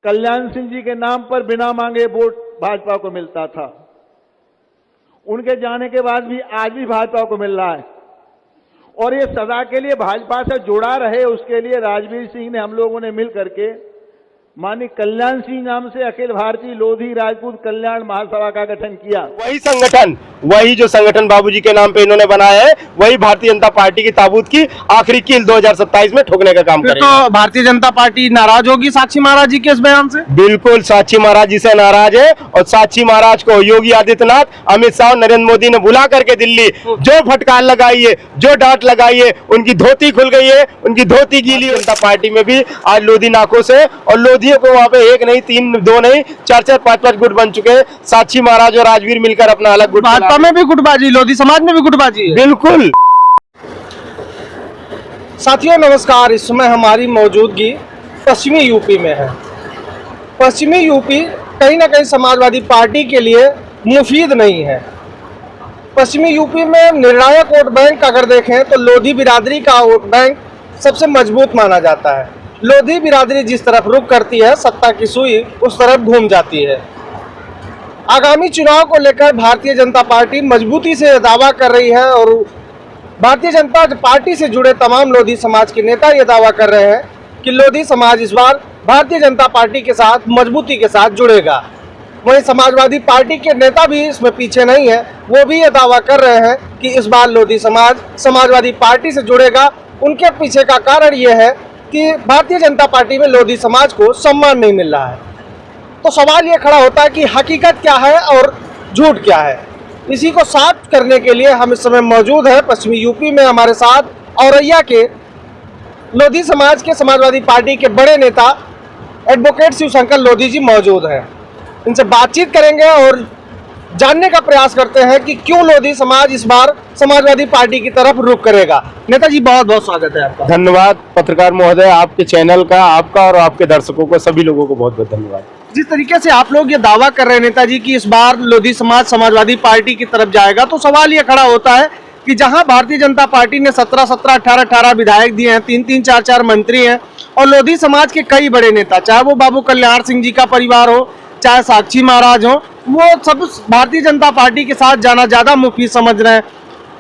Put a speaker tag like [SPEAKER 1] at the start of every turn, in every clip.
[SPEAKER 1] कल्याण सिंह जी के नाम पर बिना मांगे वोट भाजपा को मिलता था। उनके जाने के बाद भी आज भी भाजपा को मिल रहा है और ये सदा के लिए भाजपा से जुड़ा रहे, उसके लिए राजवीर सिंह ने, हम लोगों ने मिल करके माननीय कल्याण सिंह नाम से अखिल भारतीय लोधी राजपूत कल्याण महासभा का गठन किया।
[SPEAKER 2] वही संगठन, वही जो संगठन बाबूजी के नाम पे इन्होंने बनाया है, वही भारतीय जनता पार्टी की ताबूत की आखिरी कील 2027 में ठोकने का काम करेगा।
[SPEAKER 3] तो भारतीय जनता पार्टी नाराज होगी साक्षी महाराज जी के इस बयान से?
[SPEAKER 2] बिल्कुल साक्षी महाराज जी से नाराज है और साक्षी महाराज को योगी आदित्यनाथ, अमित शाह और नरेंद्र मोदी ने बुला करके दिल्ली जो फटकार लगाई है, जो डांट लगाई है, उनकी धोती खुल गई है, उनकी धोती गीली। जनता पार्टी में भी आज लोधी नाकों से, और लोधियों को वहां पे एक नहीं, तीन, दो नहीं, चार चार, पांच पांच गुट बन चुके हैं। साक्षी महाराज और राजवीर मिलकर अपना अलग गुट,
[SPEAKER 3] भाजपा में भी गुटबाजी, लोधी समाज में भी गुटबाजी है।
[SPEAKER 2] बिल्कुल।
[SPEAKER 3] साथियों नमस्कार, इस समय हमारी मौजूदगी पश्चिमी यूपी में है। पश्चिमी यूपी कहीं ना कहीं समाजवादी पार्टी के लिए मुफीद नहीं है। पश्चिमी यूपी में निर्णायक वोट बैंक अगर देखें तो लोधी बिरादरी का वोट बैंक सबसे मजबूत माना जाता है। लोधी बिरादरी जिस तरफ रुख करती है, सत्ता की सुई उस तरफ घूम जाती है। आगामी चुनाव को लेकर भारतीय जनता पार्टी मजबूती से दावा कर रही है और भारतीय जनता पार्टी से जुड़े तमाम लोधी समाज के नेता ये दावा कर रहे हैं कि लोधी समाज इस बार भारतीय जनता पार्टी के साथ मजबूती के साथ जुड़ेगा। वहीं समाजवादी पार्टी के नेता भी इसमें पीछे नहीं है, वो भी ये दावा कर रहे हैं कि इस बार लोधी समाज समाजवादी पार्टी से जुड़ेगा। उनके पीछे का कारण ये है कि भारतीय जनता पार्टी में लोधी समाज को सम्मान नहीं मिल रहा है। तो सवाल ये खड़ा होता है कि हकीकत क्या है और झूठ क्या है। इसी को साफ करने के लिए हम इस समय मौजूद हैं पश्चिमी यूपी में। हमारे साथ औरैया के लोधी समाज के समाजवादी पार्टी के बड़े नेता एडवोकेट शिवशंकर लोधी जी मौजूद हैं। इनसे बातचीत करेंगे और जानने का प्रयास करते हैं कि क्यों लोधी समाज इस बार समाजवादी पार्टी की तरफ रुख करेगा। नेताजी बहुत बहुत स्वागत है आपका।
[SPEAKER 2] धन्यवाद पत्रकार महोदय, आपके चैनल का, आपका और आपके दर्शकों को, सभी लोगों को बहुत बहुत धन्यवाद।
[SPEAKER 3] जिस तरीके से आप लोग ये दावा कर रहे हैं नेताजी कि इस बार लोधी समाज समाजवादी पार्टी की तरफ जाएगा, तो सवाल ये खड़ा होता है कि जहां भारतीय जनता पार्टी ने 17-17, 18-18 विधायक दिए हैं, 3-3, 4-4 मंत्री हैं और लोधी समाज के कई बड़े नेता, चाहे वो बाबू कल्याण सिंह जी का परिवार हो, चाहे साक्षी महाराज हो, वो सब भारतीय जनता पार्टी के साथ जाना ज्यादा मुफीद समझ रहे हैं।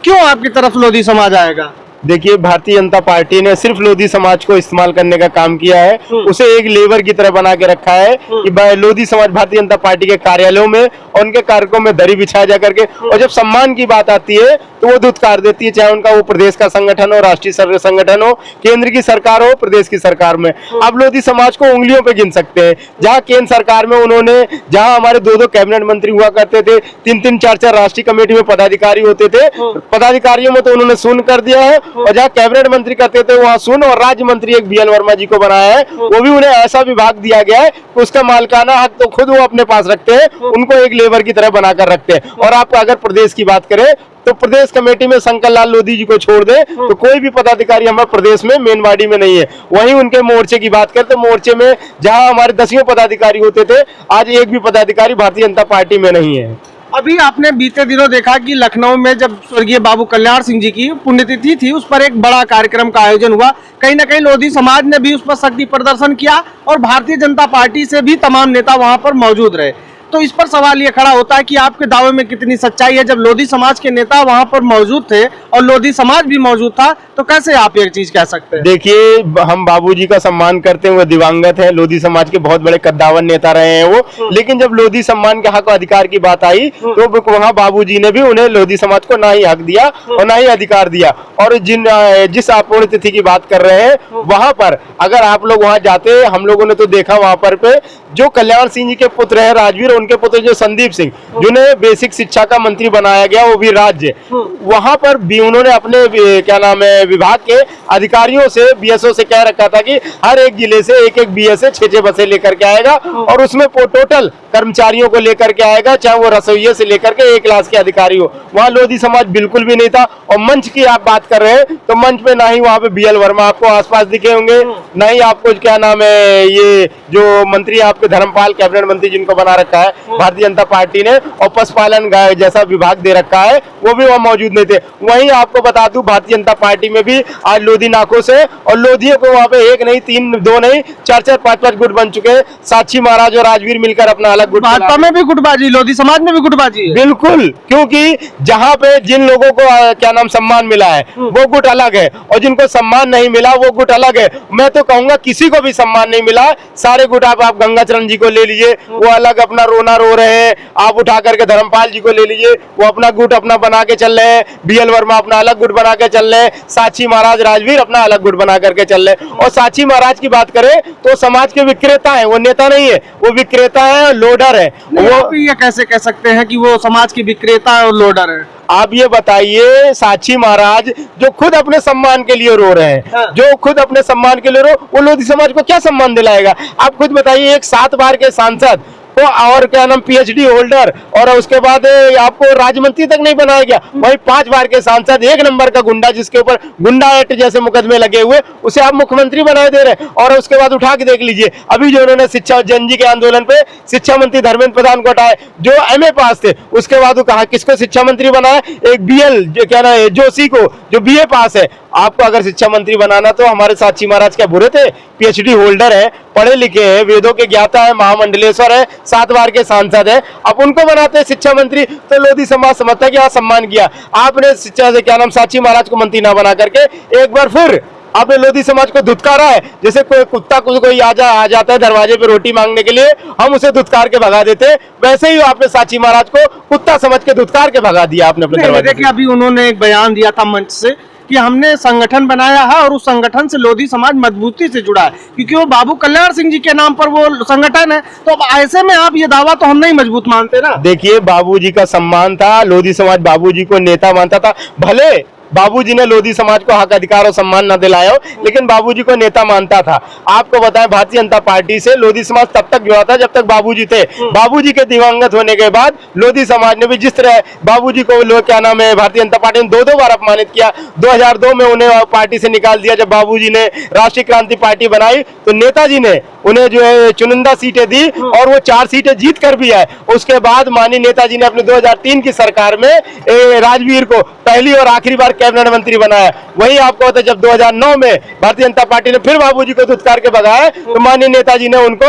[SPEAKER 3] क्यों आपकी तरफ लोधी समाज आएगा?
[SPEAKER 2] देखिए, भारतीय जनता पार्टी ने सिर्फ लोधी समाज को इस्तेमाल करने का काम किया है, उसे एक लेबर की तरह बना के रखा है कि लोधी समाज भारतीय जनता पार्टी के कार्यालयों में और उनके कार्यक्रमों में दरी बिछाया जा करके, और जब सम्मान की बात आती है तो वो धुतकार देती है, चाहे उनका वो प्रदेश का संगठन हो, राष्ट्रीय संगठन हो, केंद्र की सरकार हो, प्रदेश की सरकार में। आप लोधी समाज को उंगलियों पे गिन सकते हैं। जहाँ केंद्र सरकार में उन्होंने, जहाँ हमारे 2-2 कैबिनेट मंत्री हुआ करते थे, 3-3, 4-4 राष्ट्रीय कमेटी में पदाधिकारी होते थे, पदाधिकारियों में तो उन्होंने शून्य कर दिया है, और जहाँ कैबिनेट मंत्री करते थे वहाँ शून्य, और राज्य मंत्री एक BL वर्मा जी को बनाया है, वो भी उन्हें ऐसा विभाग दिया गया है कि उसका मालिकाना हक तो खुद वो अपने पास रखते हैं, उनको एक लेबर की तरह बनाकर रखते हैं। और आप अगर प्रदेश की बात करें तो प्रदेश कमेटी में शंकर लाल लोधी जी को छोड़ दे तो कोई भी पदाधिकारी हमारे प्रदेश में मेन बॉडी में नहीं है। वहीं उनके मोर्चे की बात करें तो मोर्चे में जहां हमारे 10 पदाधिकारी होते थे, आज एक भी पदाधिकारी भारतीय जनता पार्टी में नहीं है।
[SPEAKER 3] अभी आपने बीते दिनों देखा कि लखनऊ में जब स्वर्गीय बाबू कल्याण सिंह जी की पुण्यतिथि थी, उस पर एक बड़ा कार्यक्रम का आयोजन हुआ। कहीं ना कहीं लोधी समाज ने भी उस पर शक्ति प्रदर्शन किया और भारतीय जनता पार्टी से भी तमाम नेता वहां पर मौजूद रहे। तो इस पर सवाल ये खड़ा होता है कि आपके दावे में कितनी सच्चाई है। जब लोधी समाज के नेता वहां पर मौजूद थे और लोधी समाज भी मौजूद था, तो कैसे आप ये चीज कह सकते हैं?
[SPEAKER 2] देखिए, हम बाबूजी का सम्मान करते हैं, वो दिवंगत है, लोधी समाज के बहुत बड़े कद्दावर नेता रहे हैं वो। लेकिन जब लोधी सम्मान के हक और अधिकार की बात आई तो वहाँ बाबूजी ने भी उन्हें, लोधी समाज को, ना ही हक दिया और ना ही अधिकार दिया। और जिस आप पुण्यतिथि की बात कर रहे हैं, वहां पर अगर आप लोग वहां जाते, हम लोगों ने तो देखा वहां पर पे जो कल्याण सिंह जी के पुत्र है राजवीर, उनके पुत्र जो संदीप सिंह, जिन्हें बेसिक शिक्षा का मंत्री बनाया गया, वो भी राज्य, वहां पर भी उन्होंने अपने क्या नाम है विभाग के अधिकारियों से, BSO से कह रखा था कि हर एक जिले से एक BS 6-6 बसें लेकर के आएगा और उसमें टोटल कर्मचारियों को लेकर के आएगा, चाहे वो रसोइये से लेकर के 1 क्लास के अधिकारी हो। वहाँ लोधी समाज बिल्कुल भी नहीं था। और मंच की आप बात कर रहे हैं तो मंच पे ना ही वहाँ पे BL वर्मा आपको आसपास दिखे होंगे, ना ही आपको क्या नाम है ये जो मंत्री आपके धर्मपाल, कैबिनेट मंत्री जिनको बना रखा है, है भारतीय जनता पार्टी ने, और पशुपालन जैसा विभाग दे रखा है वो भी वहाँ मौजूद नहीं थे। वहीं आपको बता दूं भारतीय जनता पार्टी में भी आज लोधी नाकों से, और लोधियों को वहाँ पे एक नहीं, तीन, दो नहीं, चार चार, पांच पांच गुट बन चुके हैं। साक्षी महाराज और राजवीर मिलकर अपना अलग गुट,
[SPEAKER 3] भाजपा में भी गुटबाजी, लोधी समाज में भी गुटबाजी है।
[SPEAKER 2] बिल्कुल, क्योंकि जहां पे जिन लोगों को क्या नाम सम्मान मिला है वो गुट अलग है, और जिनको सम्मान नहीं मिला वो गुट अलग है। मैं तो कहूंगा किसी को भी सम्मान नहीं मिला, सारे गुट आप गंगाचरण जी को ले लीजिए, वो अलग अपना रोना रो रहे हैं। आप उठा करके धर्मपाल जी को ले लीजिए, वो अपना गुट अपना बना के चल रहे हैं। BL वर्मा अपना अलग गुट बना के चल रहे हैं। साक्षी महाराज, राजवीर अपना अलग गुट बना करके चल रहे हैं। और साक्षी महाराज की बात करें तो समाज के विक्रेता है, वो नेता नहीं है, वो विक्रेता है, लोडर है।
[SPEAKER 3] वो ये कैसे कह सकते हैं कि वो समाज की विक्रेता और लोडर है?
[SPEAKER 2] आप ये बताइए, साक्षी महाराज जो खुद अपने सम्मान के लिए रो रहे हैं,
[SPEAKER 3] हाँ।
[SPEAKER 2] जो खुद अपने सम्मान के लिए वो लोधी समाज को क्या सम्मान दिलाएगा? आप खुद बताइए, एक 7 बार के सांसद को और क्या नाम PhD होल्डर, और उसके बाद आपको राज्य मंत्री तक नहीं बनाया गया। वही 5 बार के सांसद, 1 नंबर का गुंडा जिसके ऊपर गुंडा एक्ट जैसे मुकदमे लगे हुए, उसे आप मुख्यमंत्री बनाए दे रहे हैं। और उसके बाद उठा के देख लीजिए, अभी जो उन्होंने शिक्षा जनजी के आंदोलन पे शिक्षा मंत्री धर्मेंद्र प्रधान को हटाए, जो MA पास थे, उसके बाद वो कहा किसको शिक्षा मंत्री बनाया? एक BL जो क्या ना जोशी को, जो BA पास है। आपको अगर शिक्षा मंत्री बनाना तो हमारे साक्षी महाराज क्या बुरे थे? PhD होल्डर है, पढ़े लिखे हैं, वेदों के ज्ञाता है, महामंडलेश्वर है, 7 बार के सांसद है, अब उनको बनाते हैं शिक्षा मंत्री। तो लोधी समाज समझता है कि हाँ सम्मान किया आपने, शिक्षा से क्या नाम साक्षी महाराज को मंत्री ना बना करके एक बार फिर आपने लोधी समाज को धुतकारा है। जैसे कोई कुत्ता कोई आ जाता है दरवाजे पे रोटी मांगने के लिए, हम उसे धुतकार के भगा देते हैं, वैसे ही आपने साक्षी महाराज को कुत्ता समझ के धुतकार के भगा दिया आपने अपने दरवाजे।
[SPEAKER 3] देखिए, अभी उन्होंने एक बयान दिया था मंच से कि हमने संगठन बनाया है और उस संगठन से लोधी समाज मजबूती से जुड़ा है, क्योंकि वो बाबू कल्याण सिंह जी के नाम पर वो संगठन है। तो अब ऐसे में आप ये दावा तो हम नहीं मजबूत मानते ना।
[SPEAKER 2] देखिए, बाबूजी का सम्मान था, लोधी समाज बाबूजी को नेता मानता था। भले बाबूजी ने लोधी समाज को हक, अधिकार और सम्मान न दिलाया हो, लेकिन बाबूजी को नेता मानता था। आपको बताएं, भारतीय जनता पार्टी से लोधी समाज तब तक जुड़ा था जब तक बाबूजी थे। बाबूजी के दिवंगत होने के बाद लोधी समाज ने भी जिस तरह बाबूजी को लोग क्या नाम है भारतीय जनता पार्टी ने 2 बार अपमानित किया। 2002 में उन्हें पार्टी से निकाल दिया जब बाबूजी ने राष्ट्रीय क्रांति पार्टी बनाई, तो नेताजी ने उन्हें जो है चुनिंदा सीटें दी और वो 4 सीटें जीत कर भी आए। उसके बाद माननीय नेताजी ने अपने 2003 की सरकार में राजवीर को पहली और आखिरी बार कैबिनेट मंत्री बनाया। वही आपको होता है जब 2009 में भारतीय जनता पार्टी ने फिर बाबूजी को धुतकार के भगाया, तो माननीय नेताजी ने उनको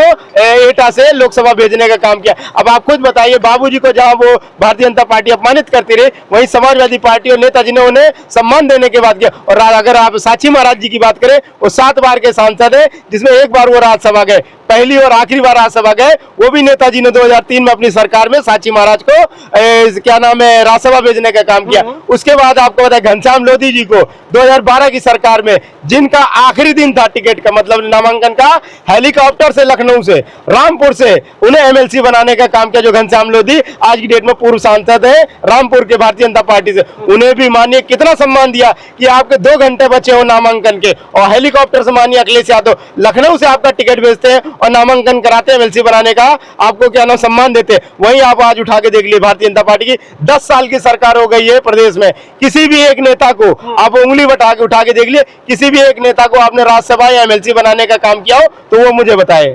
[SPEAKER 2] एटा से लोकसभा भेजने का काम किया। अब आप खुद बताइए, बाबूजी को जहां वो भारतीय जनता पार्टी अपमानित करती रही, वहीं समाजवादी पार्टी और नेताजी ने उन्हें सम्मान देने की बात किया। और अगर आप साक्षी महाराज जी की बात करें, वो 7 बार के सांसद है, जिसमें 1 बार वो राज्यसभा गए, पहली और आखिरी बार राज्यसभा गए। वो भी नेताजी ने 2003 में अपनी सरकार में साक्षी महाराज को क्या नाम है राज्यसभा भेजने का काम किया। उसके बाद आपको बताया घनश्याम लोधी जी को 2012 की सरकार में, जिनका आखिरी दिन था टिकट का मतलब नामांकन का, हेलीकॉप्टर से लखनऊ से रामपुर से उन्हें MLC बनाने का काम किया। जो घनश्याम लोधी आज की डेट में पूर्व सांसद है रामपुर के भारतीय जनता पार्टी से, उन्हें भी मानिए कितना सम्मान दिया कि आपके 2 घंटे बचे हो नामांकन के, और हेलीकॉप्टर से मानिए अखिलेश यादव लखनऊ से आपका टिकट भेजते हैं और नामांकन कराते हैं, MLC बनाने का आपको क्या नाम सम्मान देते हैं। वहीं आप आज उठा के देख लिए, भारतीय जनता पार्टी की 10 साल की सरकार हो गई है प्रदेश में, किसी भी एक नेता को आप उंगली उठा के देख लिए, किसी भी एक नेता को आपने राज्यसभा या MLC बनाने का काम किया हो तो वो मुझे बताए।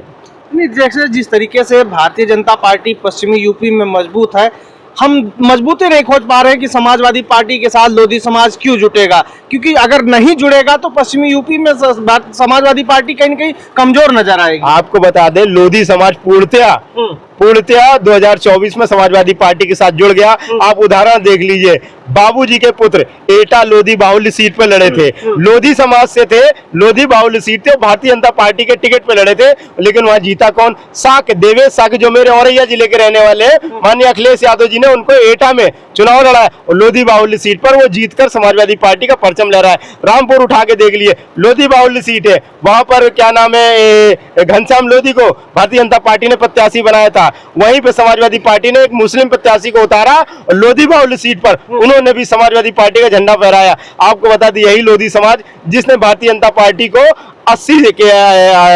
[SPEAKER 3] नहीं, जैसे जिस तरीके से भारतीय जनता पार्टी पश्चिमी यूपी में मजबूत है, हम मजबूती नहीं खोज पा रहे हैं कि समाजवादी पार्टी के साथ लोधी समाज क्यों जुटेगा, क्योंकि अगर नहीं जुड़ेगा तो पश्चिमी यूपी में समाजवादी पार्टी कहीं न कहीं कमजोर नजर आएगी।
[SPEAKER 2] आपको बता दें, लोधी समाज पूर्णतया 2024 में समाजवादी पार्टी के साथ जुड़ गया। आप उदाहरण देख लीजिए, बाबूजी के पुत्र एटा लोधी बाहुल्य सीट पे लड़े थे, लोधी समाज से थे, लोधी बाहुल्य सीट थे, भारतीय जनता पार्टी के टिकट पे लड़े थे, लेकिन वहां जीता कौन? साक देवेश साक, जो मेरे औरैया जिले के रहने वाले हैं, माननीय अखिलेश यादव जी ने उनको एटा में चुनाव लड़ा और लोधी बाहुल्य सीट पर वो जीतकर समाजवादी पार्टी का परचम लहरा है। रामपुर उठा के देख लिए, लोधी बाहुल्य सीट है, वहां पर क्या नाम है घनश्याम लोधी को भारतीय जनता पार्टी ने प्रत्याशी बनाया था। वहीं पे समाजवादी पार्टी ने एक मुस्लिम प्रत्याशी को उतारा और लोधी बाहुल्य सीट पर उन्होंने भी समाजवादी पार्टी का झंडा फहराया। आपको बता दें, यही लोधी समाज जिसने भारतीय जनता पार्टी को 80 के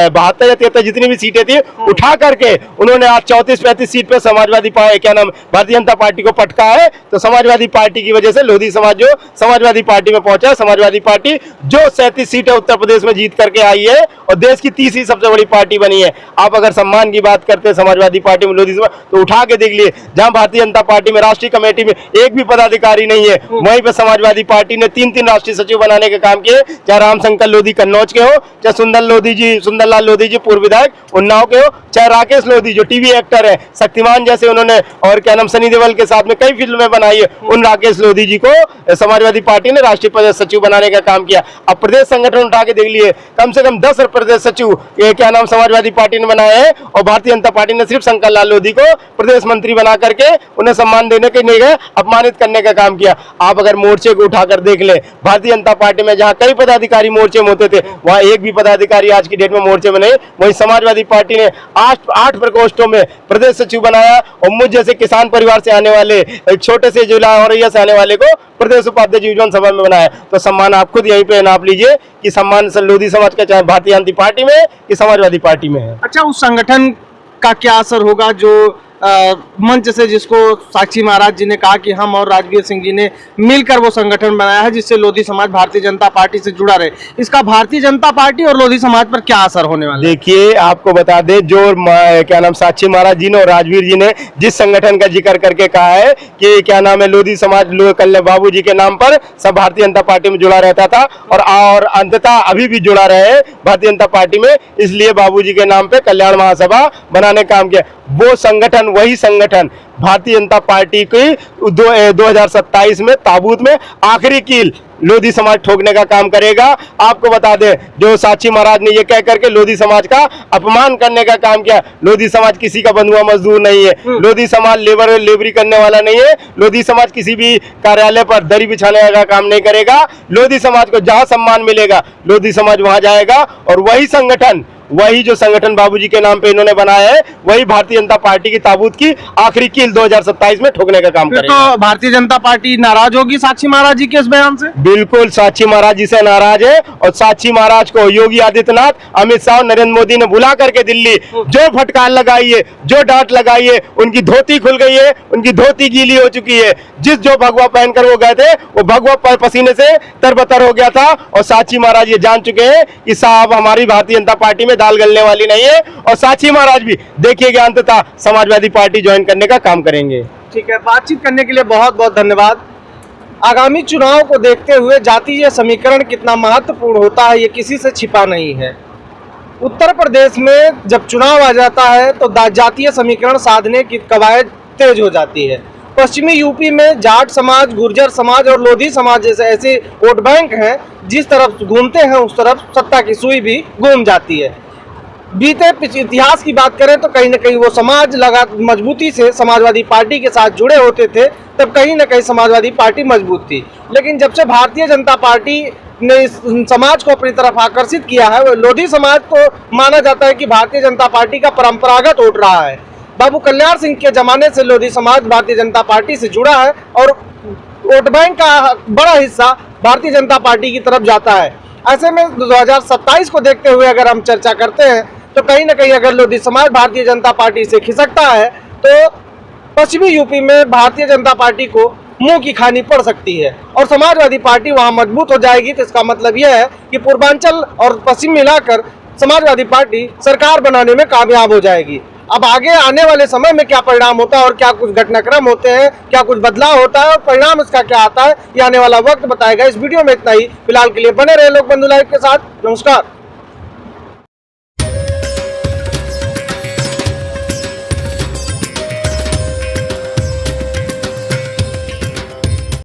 [SPEAKER 2] 72 या 73 जितनी भी सीटें थी उठा करके उन्होंने आज 34-35 सीट पे समाजवादी क्या नाम भारतीय जनता पार्टी को पटका है। तो समाजवादी पार्टी की वजह से लोधी समाज जो समाजवादी पार्टी में पहुंचा, समाजवादी पार्टी जो 37 सीटें उत्तर प्रदेश में जीत करके आई है और देश की तीसरी सबसे बड़ी पार्टी बनी है। आप अगर सम्मान की बात करते हैं समाजवादी पार्टी में लोधी समाज, तो उठा के देख लिए, जहां भारतीय जनता पार्टी में राष्ट्रीय कमेटी में एक भी पदाधिकारी नहीं है, वहीं पे समाजवादी पार्टी ने 3-3 राष्ट्रीय सचिव बनाने के काम किए, चाहे रामशंकर लोधी कन्नौज के हो, चाहे सुंदरलाल लोधी जी पूर्व विधायक उन्नाव के हो, चाहे राकेश लोधी जो टीवी एक्टर है, शक्तिमान जैसे उन्होंने और क्या नाम सनी देओल के साथ में कई फिल्में बनाई है, उन राकेश लोधी जी को समाजवादी पार्टी ने राष्ट्रीय सचिव बनाने का काम किया। अब प्रदेश संगठन उठा के देख लिए, कम से कम 10 प्रदेश सचिव क्या नाम समाजवादी पार्टी ने बनाए हैं और भारतीय जनता पार्टी ने सिर्फ शंकर लाल लोधी को प्रदेश मंत्री बना करके उन्हें सम्मान देने के नहीं गए, अपमानित करने का काम किया। आप अगर मोर्चे को उठाकर देख ले, भारतीय जनता पार्टी में जहां कई पदाधिकारी मोर्चे में होते थे, वहां एक भी पदाधिकारी आज की डेट में मोर्चे में नहीं। वहीं समाजवादी पार्टी ने 8 प्रकोष्ठों में प्रदेश सचिव बनाया और मुझ जैसे किसान परिवार से आने वाले, एक छोटे से जिला औरैया से आने वाले को प्रदेश उपाध्यक्ष युवजन सभा में बनाया। तो सम्मान आप खुद यहीं पे नाप लीजिए कि सम्मान लोधी समाज का चाहे भारतीय जनता पार्टी में कि समाजवादी पार्टी में है।
[SPEAKER 3] अच्छा, उस संगठन का क्या असर होगा जो मंच से, जिसको साक्षी महाराज जी ने कहा कि हम और राजवीर सिंह जी ने मिलकर वो संगठन बनाया है जिससे लोधी समाज भारतीय जनता पार्टी से जुड़ा रहे, इसका भारतीय जनता पार्टी और लोधी समाज पर क्या असर होने वाला है?
[SPEAKER 2] देखिए, आपको बता दें, जो क्या नाम साक्षी महाराज जी ने और राजवीर जी ने जिस संगठन का जिक्र करके कहा है कि क्या नाम है लोधी समाज कल्याण बाबू जी के नाम पर सब भारतीय जनता पार्टी में जुड़ा रहता था और अंततः अभी भी जुड़ा रहे भारतीय जनता पार्टी में, इसलिए बाबू जी के नाम पे कल्याण महासभा बनाने का काम किया। वो संगठन, वही संगठन भारतीय जनता पार्टी की 2027 में ताबूत में आखिरी कील लोधी समाज ठोकने का काम करेगा। आपको बता दें, जो साक्षी महाराज ने ये कह करके लोधी समाज का अपमान करने का काम किया, लोधी समाज किसी का बंधुआ मजदूर नहीं है, लोधी समाज लेबरी करने वाला नहीं है, लोधी समाज किसी भी कार्यालय पर दरी बिछाने का काम नहीं करेगा। लोधी समाज को जहां सम्मान मिलेगा लोधी समाज वहां जाएगा और वही जो संगठन बाबूजी के नाम पे इन्होंने बनाया है, वही भारतीय जनता पार्टी की ताबूत की आखिरी कील 2027 में ठोकने का काम करेगा।
[SPEAKER 3] तो भारतीय जनता पार्टी नाराज होगी साक्षी महाराज जी के इस बयान से?
[SPEAKER 2] बिल्कुल साक्षी महाराज जी से नाराज है और साक्षी महाराज को योगी आदित्यनाथ, अमित शाह, नरेंद्र मोदी ने बुला करके दिल्ली जो फटकार लगाई है, जो डांट लगाई है, उनकी धोती खुल गई है, उनकी धोती गीली हो चुकी है। जो भगवा पहनकर वो गए थे, वो भगवा पसीने से तरबतर हो गया था और साक्षी महाराज ये जान चुके हैं कि साहब हमारी भारतीय जनता पार्टी में दाल गलने वाली नहीं है और साक्षी महाराज भी देखिएगा अंततः समाजवादी पार्टी ज्वाइन करने का काम करेंगे।
[SPEAKER 3] ठीक है, बातचीत करने के लिए बहुत बहुत धन्यवाद। आगामी चुनाव को देखते हुए जातीय समीकरण कितना महत्वपूर्ण होता है, ये किसी से छिपा नहीं है। उत्तर प्रदेश में जब चुनाव आ जाता है तो जातीय समीकरण साधने की कवायद तेज हो जाती है। पश्चिमी यूपी में जाट समाज, गुर्जर समाज और लोधी समाज जैसे ऐसे वोट बैंक हैं, जिस तरफ घूमते हैं उस तरफ सत्ता की सुई भी घूम जाती है। बीते इतिहास की बात करें तो कहीं न कहीं वो समाज मजबूती से समाजवादी पार्टी के साथ जुड़े होते थे, तब कहीं न कहीं समाजवादी पार्टी मजबूत थी। लेकिन जब से भारतीय जनता पार्टी ने इस समाज को अपनी तरफ आकर्षित किया है, वो लोधी समाज को माना जाता है कि भारतीय जनता पार्टी का परंपरागत वोट रहा है। बाबू कल्याण सिंह के जमाने से लोधी समाज भारतीय जनता पार्टी से जुड़ा है और वोट बैंक का बड़ा हिस्सा भारतीय जनता पार्टी की तरफ जाता है। ऐसे में 2027 को देखते हुए अगर हम चर्चा करते हैं तो कहीं ना कहीं अगर लोधी समाज भारतीय जनता पार्टी से खिसकता है तो पश्चिमी यूपी में भारतीय जनता पार्टी को मुंह की खानी पड़ सकती है और समाजवादी पार्टी वहां मजबूत हो जाएगी। तो इसका मतलब यह है कि पूर्वांचल और पश्चिम मिलाकर समाजवादी पार्टी सरकार बनाने में कामयाब हो जाएगी। अब आगे आने वाले समय में क्या परिणाम होता है और क्या कुछ घटनाक्रम होते हैं, क्या कुछ बदलाव होता है और परिणाम इसका क्या आता है, ये आने वाला वक्त बताएगा। इस वीडियो में इतना ही। फिलहाल के लिए बने रहे लोकबंधु लाइव के साथ। नमस्कार।